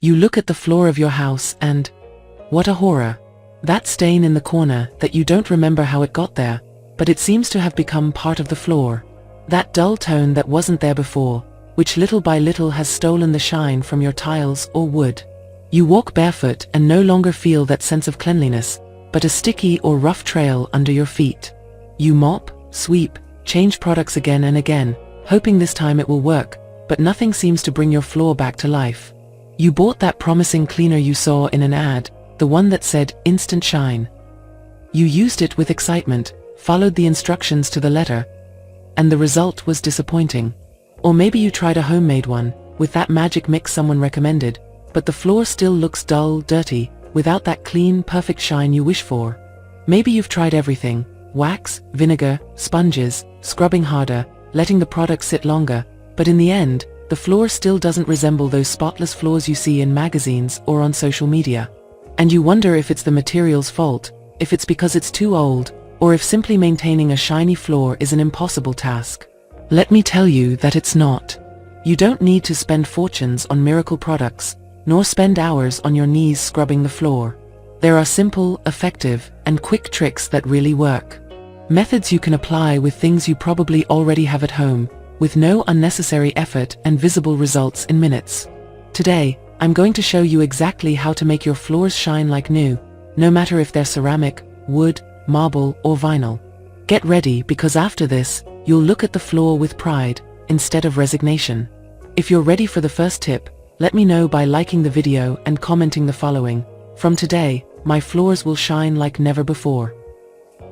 You look at the floor of your house and, what a horror! That stain in the corner that you don't remember how it got there, but it seems to have become part of the floor. That dull tone that wasn't there before, which little by little has stolen the shine from your tiles or wood. You walk barefoot and no longer feel that sense of cleanliness, but a sticky or rough trail under your feet. You mop, sweep, change products again and again, hoping this time it will work, but nothing seems to bring your floor back to life. You bought that promising cleaner you saw in an ad, the one that said instant shine. You used it with excitement, followed the instructions to the letter, and the result was disappointing. Or maybe you tried a homemade one, with that magic mix someone recommended, but the floor still looks dull, dirty, without that clean, perfect shine you wish for. Maybe you've tried everything: wax, vinegar, sponges, scrubbing harder, letting the product sit longer, but in the end, the floor still doesn't resemble those spotless floors you see in magazines or on social media. And you wonder if it's the material's fault, if it's because it's too old, or if simply maintaining a shiny floor is an impossible task. Let me tell you that it's not. You don't need to spend fortunes on miracle products, nor spend hours on your knees scrubbing the floor. There are simple, effective, and quick tricks that really work. Methods you can apply with things you probably already have at home, with no unnecessary effort and visible results in minutes. Today, I'm going to show you exactly how to make your floors shine like new, no matter if they're ceramic, wood, marble, or vinyl. Get ready, because after this, you'll look at the floor with pride, instead of resignation. If you're ready for the first tip, let me know by liking the video and commenting the following: "From today, my floors will shine like never before."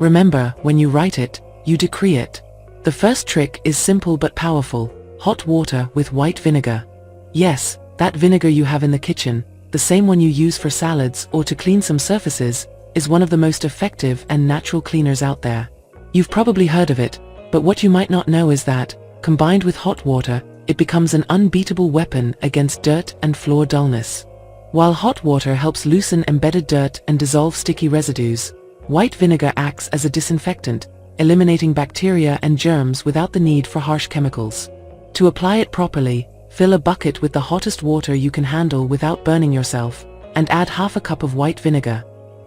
Remember, when you write it, you decree it. The first trick is simple but powerful: hot water with white vinegar. Yes, that vinegar you have in the kitchen, the same one you use for salads or to clean some surfaces, is one of the most effective and natural cleaners out there. You've probably heard of it, but what you might not know is that, combined with hot water, it becomes an unbeatable weapon against dirt and floor dullness. While hot water helps loosen embedded dirt and dissolve sticky residues, white vinegar acts as a disinfectant, eliminating bacteria and germs without the need for harsh chemicals. To apply it properly, fill a bucket with the hottest water you can handle without burning yourself, and add half a cup of white vinegar.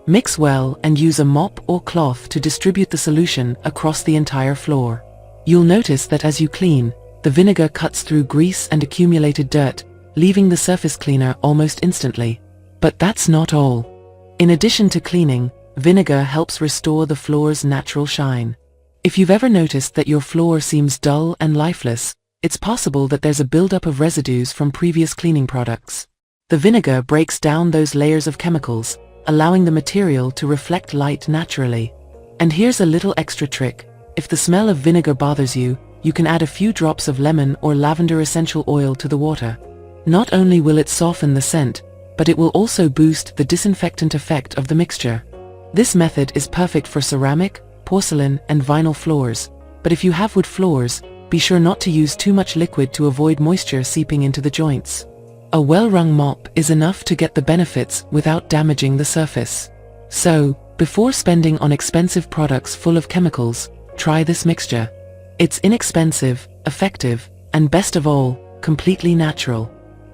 Mix well and use a mop or cloth to distribute the solution across the entire floor. You'll notice that as you clean, the vinegar cuts through grease and accumulated dirt, leaving the surface cleaner almost instantly. But that's not all. In addition to cleaning, vinegar helps restore the floor's natural shine. If you've ever noticed that your floor seems dull and lifeless, it's possible that there's a buildup of residues from previous cleaning products. The vinegar breaks down those layers of chemicals, allowing the material to reflect light naturally. And here's a little extra trick: if the smell of vinegar bothers you, you can add a few drops of lemon or lavender essential oil to the water. Not only will it soften the scent, but it will also boost the disinfectant effect of the mixture. This method is perfect for ceramic, porcelain, and vinyl floors, but if you have wood floors, be sure not to use too much liquid to avoid moisture seeping into the joints. A well-wrung mop is enough to get the benefits without damaging the surface. So, before spending on expensive products full of chemicals, try this mixture. It's inexpensive, effective, and best of all, completely natural.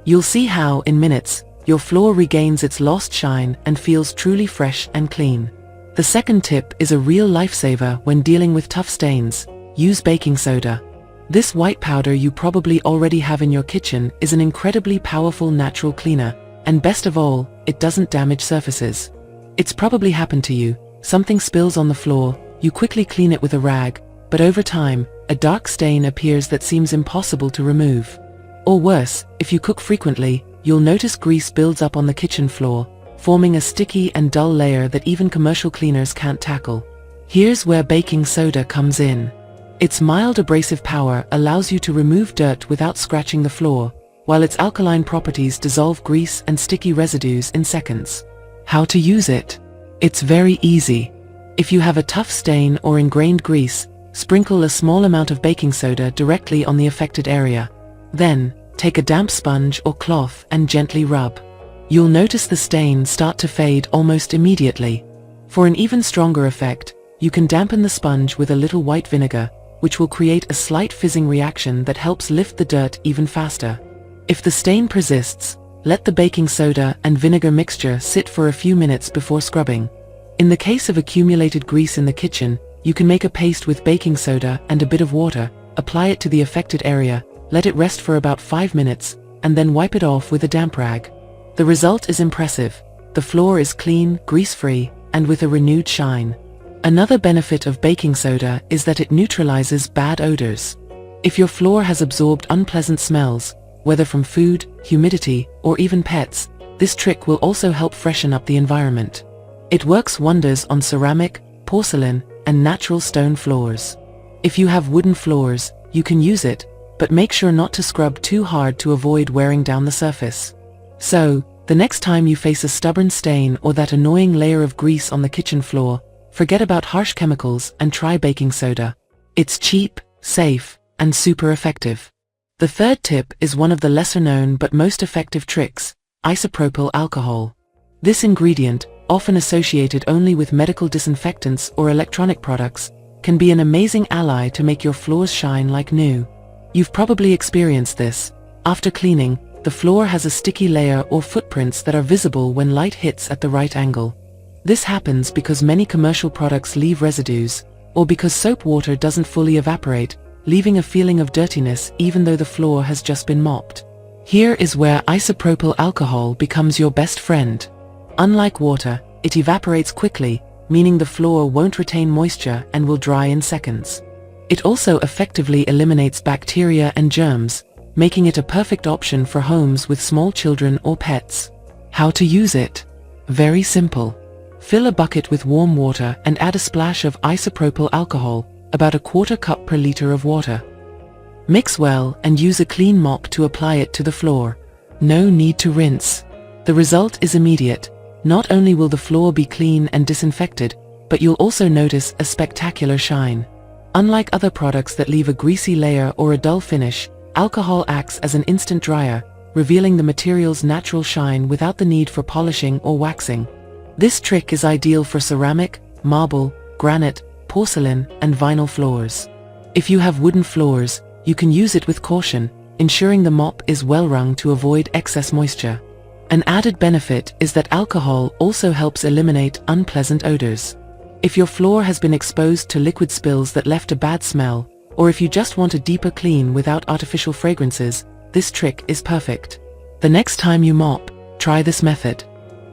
You'll see how, in minutes, your floor regains its lost shine and feels truly fresh and clean. The second tip is a real lifesaver when dealing with tough stains: use baking soda. This white powder you probably already have in your kitchen is an incredibly powerful natural cleaner, and best of all, it doesn't damage surfaces. It's probably happened to you: something spills on the floor, you quickly clean it with a rag, but over time, a dark stain appears that seems impossible to remove. Or worse, if you cook frequently, you'll notice grease builds up on the kitchen floor, forming a sticky and dull layer that even commercial cleaners can't tackle. Here's where baking soda comes in. Its mild abrasive power allows you to remove dirt without scratching the floor, while its alkaline properties dissolve grease and sticky residues in seconds. How to use it? It's very easy. If you have a tough stain or ingrained grease, sprinkle a small amount of baking soda directly on the affected area. Then, take a damp sponge or cloth and gently rub. You'll notice the stain start to fade almost immediately. For an even stronger effect, you can dampen the sponge with a little white vinegar, which will create a slight fizzing reaction that helps lift the dirt even faster. If the stain persists, Let the baking soda and vinegar mixture sit for a few minutes before scrubbing. In the case of accumulated grease in the kitchen, you can make a paste with baking soda and a bit of water, apply it to the affected area, let it rest for about 5 minutes, and then wipe it off with a damp rag. The result is impressive. The floor is clean, grease-free, and with a renewed shine. Another benefit of baking soda is that it neutralizes bad odors. If your floor has absorbed unpleasant smells, whether from food, humidity, or even pets, this trick will also help freshen up the environment. It works wonders on ceramic, porcelain, and natural stone floors. If you have wooden floors, you can use it, but make sure not to scrub too hard to avoid wearing down the surface. So, the next time you face a stubborn stain or that annoying layer of grease on the kitchen floor, forget about harsh chemicals and try baking soda. It's cheap, safe, and super effective. The third tip is one of the lesser-known but most effective tricks: isopropyl alcohol. This ingredient, often associated only with medical disinfectants or electronic products, can be an amazing ally to make your floors shine like new. You've probably experienced this. After cleaning, the floor has a sticky layer or footprints that are visible when light hits at the right angle. This happens because many commercial products leave residues, or because soap water doesn't fully evaporate, leaving a feeling of dirtiness even though the floor has just been mopped. Here is where isopropyl alcohol becomes your best friend. Unlike water, it evaporates quickly, meaning the floor won't retain moisture and will dry in seconds. It also effectively eliminates bacteria and germs, making it a perfect option for homes with small children or pets. How to use it? Very simple. Fill a bucket with warm water and add a splash of isopropyl alcohol, about 1/4 cup per liter of water. Mix well and use a clean mop to apply it to the floor. No need to rinse. The result is immediate. Not only will the floor be clean and disinfected, but you'll also notice a spectacular shine. Unlike other products that leave a greasy layer or a dull finish, alcohol acts as an instant dryer, revealing the material's natural shine without the need for polishing or waxing. This trick is ideal for ceramic, marble, granite, porcelain, and vinyl floors. If you have wooden floors, you can use it with caution, ensuring the mop is well wrung to avoid excess moisture. An added benefit is that alcohol also helps eliminate unpleasant odors. If your floor has been exposed to liquid spills that left a bad smell, or if you just want a deeper clean without artificial fragrances, this trick is perfect. The next time you mop, try this method.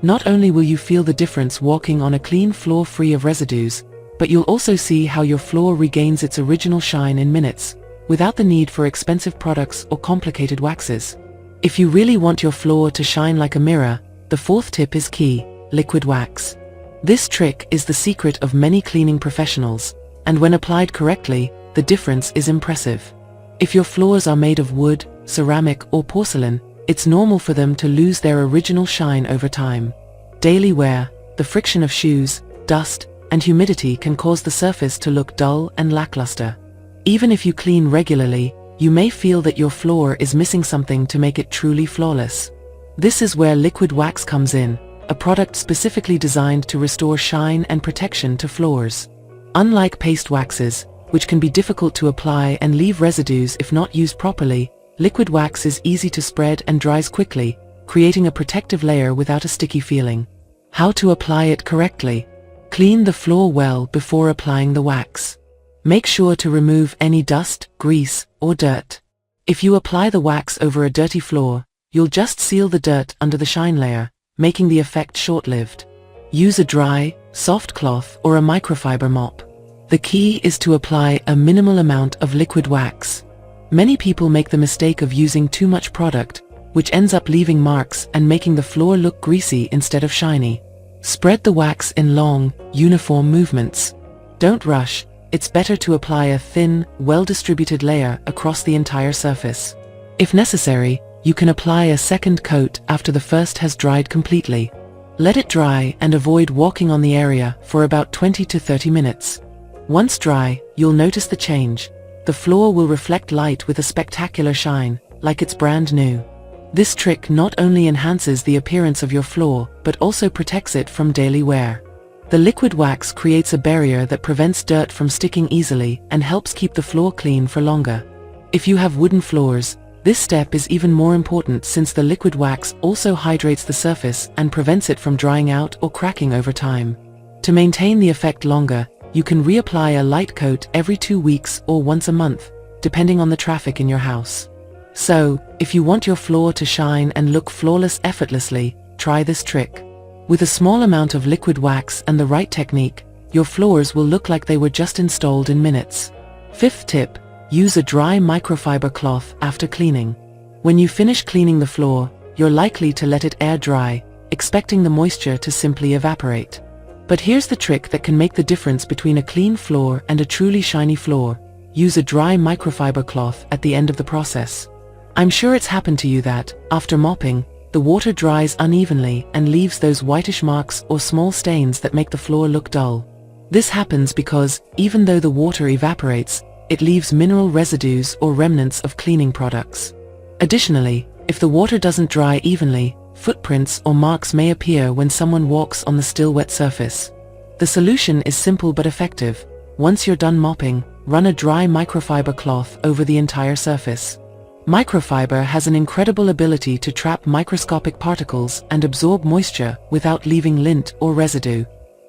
Not only will you feel the difference walking on a clean floor free of residues, but you'll also see how your floor regains its original shine in minutes, without the need for expensive products or complicated waxes. If you really want your floor to shine like a mirror, the fourth tip is key: liquid wax. This trick is the secret of many cleaning professionals, and when applied correctly, the difference is impressive. If your floors are made of wood, ceramic, or porcelain, it's normal for them to lose their original shine over time. Daily wear, the friction of shoes, dust, and humidity can cause the surface to look dull and lackluster. Even if you clean regularly, you may feel that your floor is missing something to make it truly flawless. This is where liquid wax comes in, a product specifically designed to restore shine and protection to floors. Unlike paste waxes, which can be difficult to apply and leave residues if not used properly, liquid wax is easy to spread and dries quickly, creating a protective layer without a sticky feeling. How to apply it correctly? Clean the floor well before applying the wax. Make sure to remove any dust, grease, or dirt. If you apply the wax over a dirty floor, you'll just seal the dirt under the shine layer, making the effect short-lived. Use a dry, soft cloth or a microfiber mop. The key is to apply a minimal amount of liquid wax. Many people make the mistake of using too much product, which ends up leaving marks and making the floor look greasy instead of shiny. Spread the wax in long, uniform movements. Don't rush. It's better to apply a thin, well-distributed layer across the entire surface. If necessary, you can apply a second coat after the first has dried completely. Let it dry and avoid walking on the area for about 20 to 30 minutes. Once dry, you'll notice the change. The floor will reflect light with a spectacular shine, like it's brand new. This trick not only enhances the appearance of your floor, but also protects it from daily wear. The liquid wax creates a barrier that prevents dirt from sticking easily and helps keep the floor clean for longer. If you have wooden floors, This step is even more important since the liquid wax also hydrates the surface and prevents it from drying out or cracking over time. To maintain the effect longer, you can reapply a light coat every 2 weeks or once a month, depending on the traffic in your house. So, if you want your floor to shine and look flawless effortlessly, try this trick. With a small amount of liquid wax and the right technique, your floors will look like they were just installed in minutes. Fifth tip: use a dry microfiber cloth after cleaning. When you finish cleaning the floor, you're likely to let it air dry, expecting the moisture to simply evaporate. But here's the trick that can make the difference between a clean floor and a truly shiny floor. Use a dry microfiber cloth at the end of the process. I'm sure it's happened to you that, after mopping, the water dries unevenly and leaves those whitish marks or small stains that make the floor look dull. This happens because, even though the water evaporates, it leaves mineral residues or remnants of cleaning products. Additionally, if the water doesn't dry evenly, footprints or marks may appear when someone walks on the still wet surface. The solution is simple but effective. Once you're done mopping, run a dry microfiber cloth over the entire surface. Microfiber has an incredible ability to trap microscopic particles and absorb moisture without leaving lint or residue.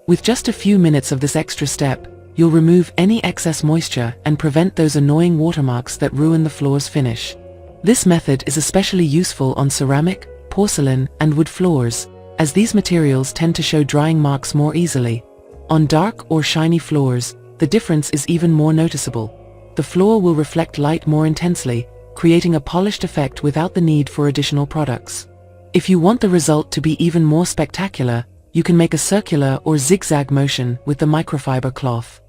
With just a few minutes of this extra step, you'll remove any excess moisture and prevent those annoying watermarks that ruin the floor's finish. This method is especially useful on ceramic, porcelain, and wood floors, as these materials tend to show drying marks more easily. On dark or shiny floors, the difference is even more noticeable. The floor will reflect light more intensely, creating a polished effect without the need for additional products. If you want the result to be even more spectacular, you can make a circular or zigzag motion with the microfiber cloth.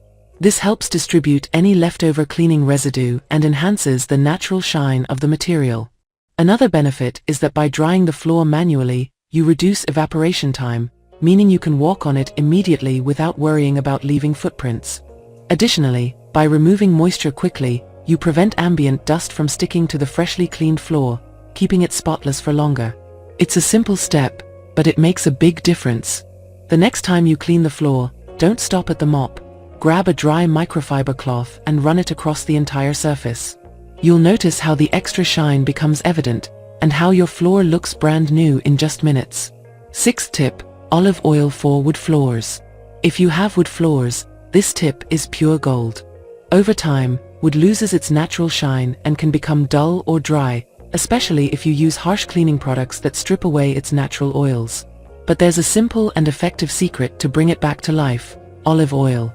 This helps distribute any leftover cleaning residue and enhances the natural shine of the material. Another benefit is that by drying the floor manually, you reduce evaporation time, meaning you can walk on it immediately without worrying about leaving footprints. Additionally, by removing moisture quickly, you prevent ambient dust from sticking to the freshly cleaned floor, keeping it spotless for longer. It's a simple step, but it makes a big difference. The next time you clean the floor, don't stop at the mop. Grab a dry microfiber cloth and run it across the entire surface. You'll notice how the extra shine becomes evident, and how your floor looks brand new in just minutes. Sixth tip: olive oil for wood floors. If you have wood floors, this tip is pure gold. Over time, wood loses its natural shine and can become dull or dry, especially if you use harsh cleaning products that strip away its natural oils. But there's a simple and effective secret to bring it back to life: olive oil.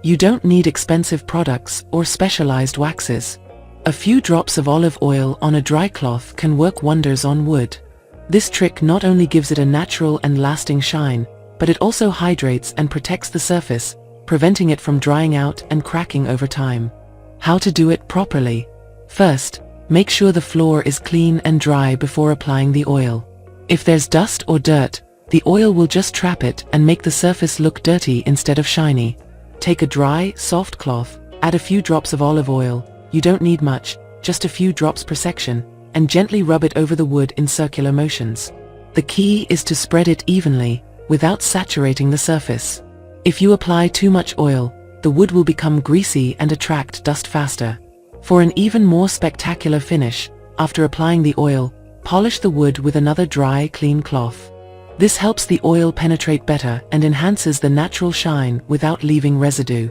You don't need expensive products or specialized waxes. A few drops of olive oil on a dry cloth can work wonders on wood. This trick not only gives it a natural and lasting shine, but it also hydrates and protects the surface, preventing it from drying out and cracking over time. How to do it properly? First, make sure the floor is clean and dry before applying the oil. If there's dust or dirt, the oil will just trap it and make the surface look dirty instead of shiny. Take a dry, soft cloth, add a few drops of olive oil, you don't need much, just a few drops per section, and gently rub it over the wood in circular motions. The key is to spread it evenly, without saturating the surface. If you apply too much oil, the wood will become greasy and attract dust faster. For an even more spectacular finish, after applying the oil, polish the wood with another dry, clean cloth. This helps the oil penetrate better and enhances the natural shine without leaving residue.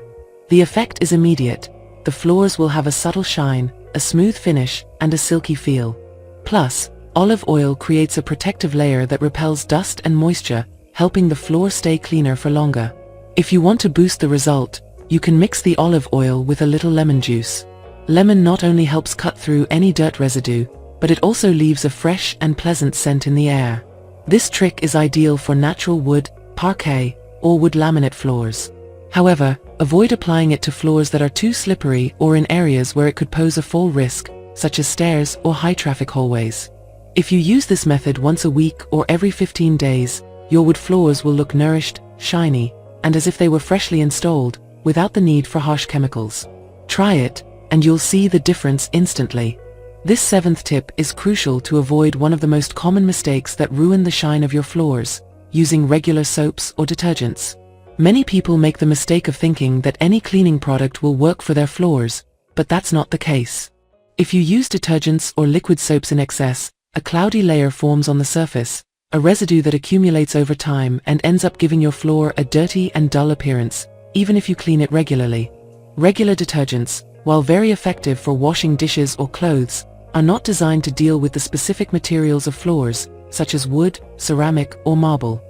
The effect is immediate. The floors will have a subtle shine, a smooth finish, and a silky feel. Plus, olive oil creates a protective layer that repels dust and moisture, helping the floor stay cleaner for longer. If you want to boost the result, you can mix the olive oil with a little lemon juice. Lemon not only helps cut through any dirt residue, but it also leaves a fresh and pleasant scent in the air. This trick is ideal for natural wood, parquet, or wood laminate floors. However, avoid applying it to floors that are too slippery or in areas where it could pose a fall risk, such as stairs or high-traffic hallways. If you use this method once a week or every 15 days, your wood floors will look nourished, shiny, and as if they were freshly installed, without the need for harsh chemicals. Try it, and you'll see the difference instantly. This seventh tip is crucial to avoid one of the most common mistakes that ruin the shine of your floors: using regular soaps or detergents. Many people make the mistake of thinking that any cleaning product will work for their floors, but that's not the case. If you use detergents or liquid soaps in excess, a cloudy layer forms on the surface, a residue that accumulates over time and ends up giving your floor a dirty and dull appearance, even if you clean it regularly. Regular detergents, while very effective for washing dishes or clothes, are not designed to deal with the specific materials of floors, such as wood, ceramic, or marble.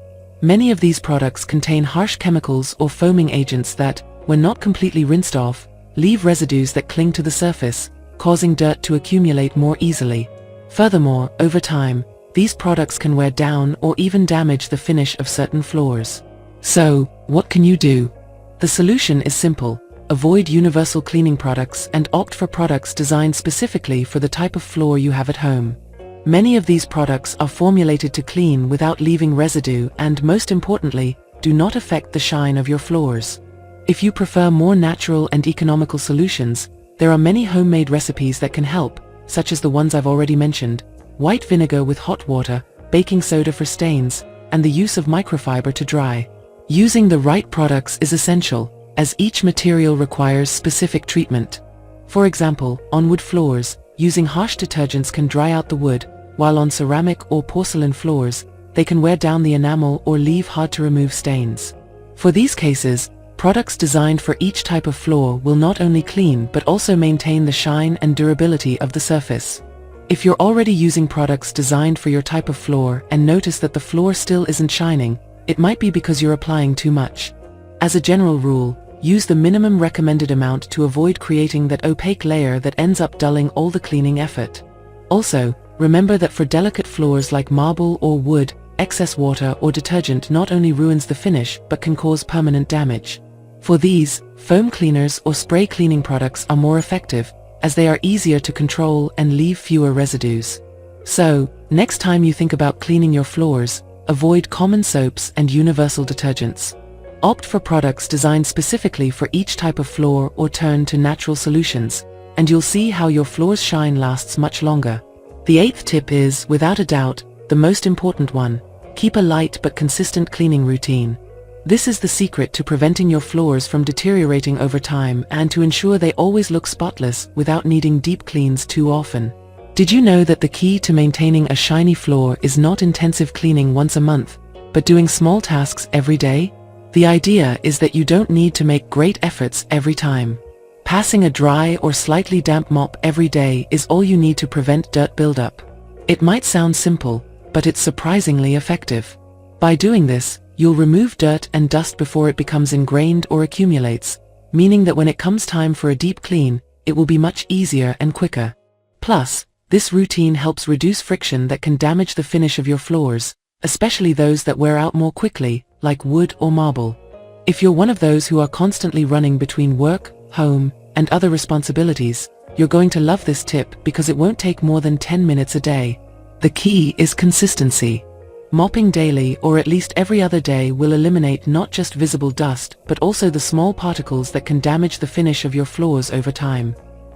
Many of these products contain harsh chemicals or foaming agents that, when not completely rinsed off, leave residues that cling to the surface, causing dirt to accumulate more easily. Furthermore, over time, these products can wear down or even damage the finish of certain floors. So, what can you do? The solution is simple. Avoid universal cleaning products and opt for products designed specifically for the type of floor you have at home. Many of these products are formulated to clean without leaving residue and, most importantly, do not affect the shine of your floors. If you prefer more natural and economical solutions, there are many homemade recipes that can help, such as the ones I've already mentioned: white vinegar with hot water, baking soda for stains, and the use of microfiber to dry. Using the right products is essential, as each material requires specific treatment. For example, on wood floors, using harsh detergents can dry out the wood, while on ceramic or porcelain floors, they can wear down the enamel or leave hard-to-remove stains. For these cases, products designed for each type of floor will not only clean but also maintain the shine and durability of the surface. If you're already using products designed for your type of floor and notice that the floor still isn't shining, it might be because you're applying too much. As a general rule, use the minimum recommended amount to avoid creating that opaque layer that ends up dulling all the cleaning effort. Also, remember that for delicate floors like marble or wood, excess water or detergent not only ruins the finish but can cause permanent damage. For these, foam cleaners or spray cleaning products are more effective, as they are easier to control and leave fewer residues. So, next time you think about cleaning your floors, avoid common soaps and universal detergents. Opt for products designed specifically for each type of floor or turn to natural solutions, and you'll see how your floor's shine lasts much longer. The 8th tip is, without a doubt, the most important one: keep a light but consistent cleaning routine. This is the secret to preventing your floors from deteriorating over time and to ensure they always look spotless without needing deep cleans too often. Did you know that the key to maintaining a shiny floor is not intensive cleaning once a month, but doing small tasks every day? The idea is that you don't need to make great efforts every time. Passing a dry or slightly damp mop every day is all you need to prevent dirt buildup. It might sound simple, but it's surprisingly effective. By doing this, you'll remove dirt and dust before it becomes ingrained or accumulates, meaning that when it comes time for a deep clean, it will be much easier and quicker. Plus, this routine helps reduce friction that can damage the finish of your floors, especially those that wear out more quickly, like wood or marble. If you're one of those who are constantly running between work, home, and other responsibilities, you're going to love this tip because it won't take more than 10 minutes a day. The key is consistency. Mopping daily or at least every other day will eliminate not just visible dust but also the small particles that can damage the finish of your floors over time.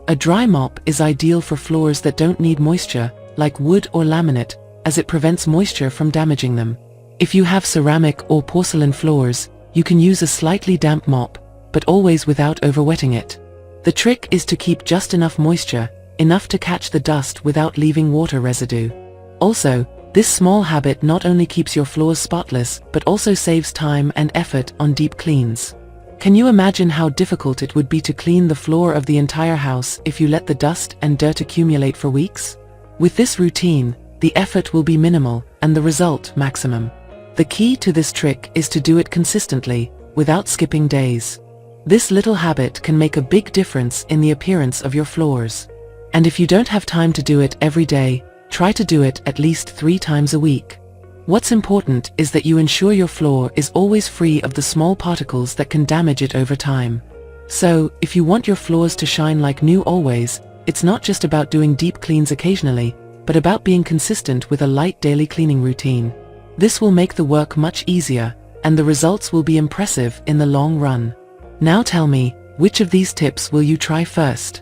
A dry mop is ideal for floors that don't need moisture, like wood or laminate, as it prevents moisture from damaging them. If you have ceramic or porcelain floors, you can use a slightly damp mop, but always without overwetting it. The trick is to keep just enough moisture, enough to catch the dust without leaving water residue. Also, this small habit not only keeps your floors spotless, but also saves time and effort on deep cleans. Can you imagine how difficult it would be to clean the floor of the entire house if you let the dust and dirt accumulate for weeks? With this routine, the effort will be minimal and the result maximum. The key to this trick is to do it consistently, without skipping days. This little habit can make a big difference in the appearance of your floors. And if you don't have time to do it every day, try to do it at least 3 times a week. What's important is that you ensure your floor is always free of the small particles that can damage it over time. So, if you want your floors to shine like new always, it's not just about doing deep cleans occasionally, but about being consistent with a light daily cleaning routine. This will make the work much easier, and the results will be impressive in the long run. Now tell me, which of these tips will you try first?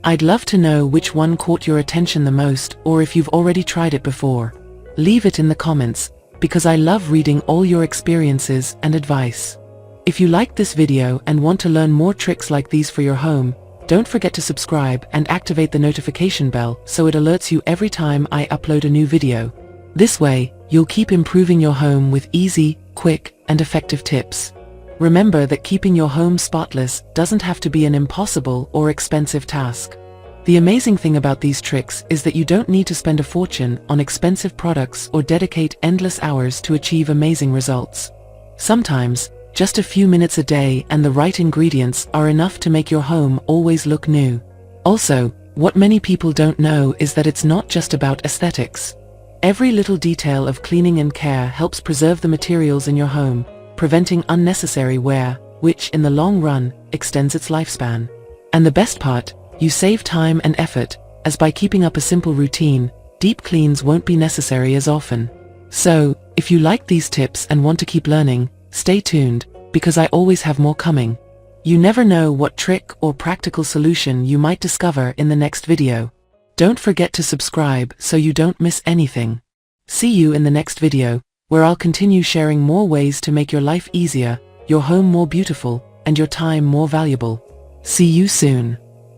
I'd love to know which one caught your attention the most, or if you've already tried it before. Leave it in the comments, because I love reading all your experiences and advice. If you liked this video and want to learn more tricks like these for your home, Don't forget to subscribe and activate the notification bell so it alerts you every time I upload a new video. This way, you'll keep improving your home with easy, quick, and effective tips. Remember that keeping your home spotless doesn't have to be an impossible or expensive task. The amazing thing about these tricks is that you don't need to spend a fortune on expensive products or dedicate endless hours to achieve amazing results. Sometimes, just a few minutes a day and the right ingredients are enough to make your home always look new. Also, what many people don't know is that it's not just about aesthetics. Every little detail of cleaning and care helps preserve the materials in your home, preventing unnecessary wear, which in the long run, extends its lifespan. And the best part, you save time and effort, as by keeping up a simple routine, deep cleans won't be necessary as often. So, if you like these tips and want to keep learning, stay tuned, because I always have more coming. You never know what trick or practical solution you might discover in the next video. Don't forget to subscribe so you don't miss anything. See you in the next video, where I'll continue sharing more ways to make your life easier, your home more beautiful, and your time more valuable. See you soon.